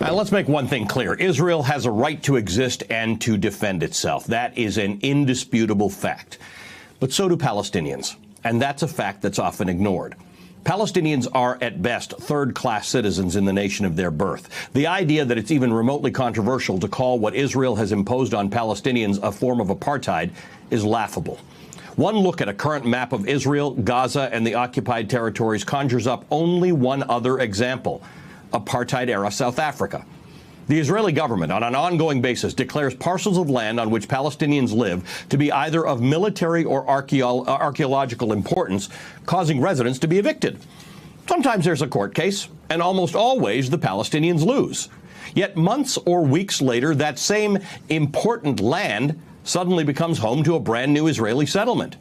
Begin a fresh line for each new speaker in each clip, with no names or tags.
Now, let's make one thing clear. Israel has a right to exist and to defend itself. That is an indisputable fact. But so do Palestinians. And that's a fact that's often ignored. Palestinians are, at best, third-class citizens in the nation of their birth. The idea that it's even remotely controversial to call what Israel has imposed on Palestinians a form of apartheid is laughable. One look at a current map of Israel, Gaza, and the occupied territories conjures up only one other example: apartheid-era South Africa. The Israeli government, on an ongoing basis, declares parcels of land on which Palestinians live to be either of military or archaeological importance, causing residents to be evicted. Sometimes there's a court case, and almost always the Palestinians lose. Yet months or weeks later, that same important land suddenly becomes home to a brand new Israeli settlement.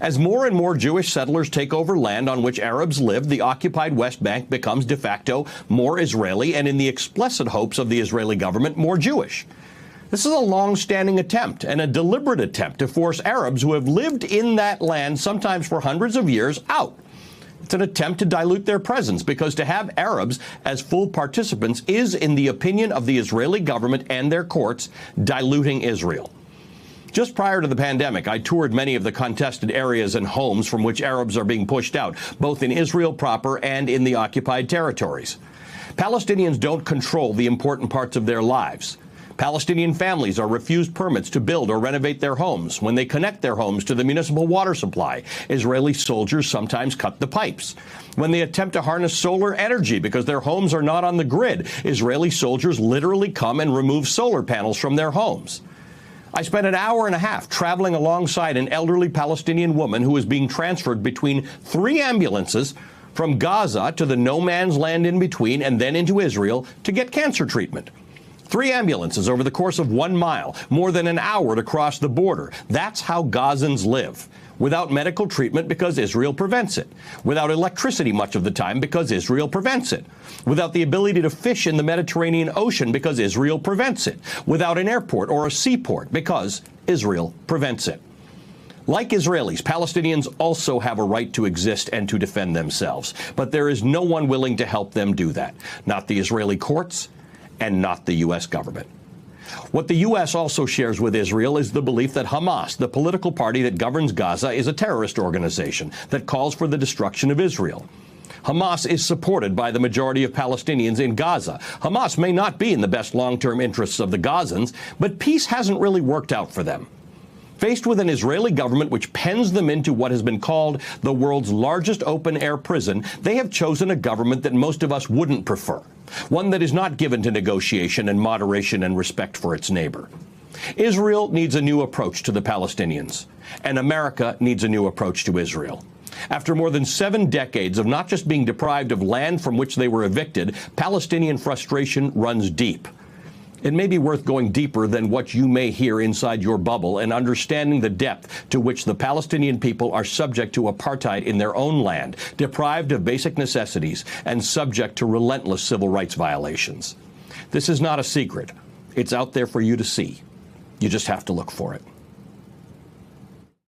As more and more Jewish settlers take over land on which Arabs live, the occupied West Bank becomes de facto more Israeli and, in the explicit hopes of the Israeli government, more Jewish. This is a long-standing attempt and a deliberate attempt to force Arabs who have lived in that land, sometimes for hundreds of years, out. It's an attempt to dilute their presence, because to have Arabs as full participants is, in the opinion of the Israeli government and their courts, diluting Israel. Just prior to the pandemic, I toured many of the contested areas and homes from which Arabs are being pushed out, both in Israel proper and in the occupied territories. Palestinians don't control the important parts of their lives. Palestinian families are refused permits to build or renovate their homes. When they connect their homes to the municipal water supply, Israeli soldiers sometimes cut the pipes. When they attempt to harness solar energy because their homes are not on the grid, Israeli soldiers literally come and remove solar panels from their homes. I spent an hour and a half traveling alongside an elderly Palestinian woman who was being transferred between 3 ambulances from Gaza to the no-man's land in between and then into Israel to get cancer treatment. 3 ambulances over the course of 1 mile, more than an hour to cross the border. That's how Gazans live. Without medical treatment because Israel prevents it. Without electricity much of the time because Israel prevents it. Without the ability to fish in the Mediterranean Ocean because Israel prevents it. Without an airport or a seaport because Israel prevents it. Like Israelis, Palestinians also have a right to exist and to defend themselves. But there is no one willing to help them do that. Not the Israeli courts and not the U.S. government. What the U.S. also shares with Israel is the belief that Hamas, the political party that governs Gaza, is a terrorist organization that calls for the destruction of Israel. Hamas is supported by the majority of Palestinians in Gaza. Hamas may not be in the best long-term interests of the Gazans, but peace hasn't really worked out for them. Faced with an Israeli government which pens them into what has been called the world's largest open-air prison, they have chosen a government that most of us wouldn't prefer, one that is not given to negotiation and moderation and respect for its neighbor. Israel needs a new approach to the Palestinians, and America needs a new approach to Israel. After more than 7 decades of not just being deprived of land from which they were evicted, Palestinian frustration runs deep. It may be worth going deeper than what you may hear inside your bubble and understanding the depth to which the Palestinian people are subject to apartheid in their own land, deprived of basic necessities, and subject to relentless civil rights violations. This is not a secret. It's out there for you to see. You just have to look for it.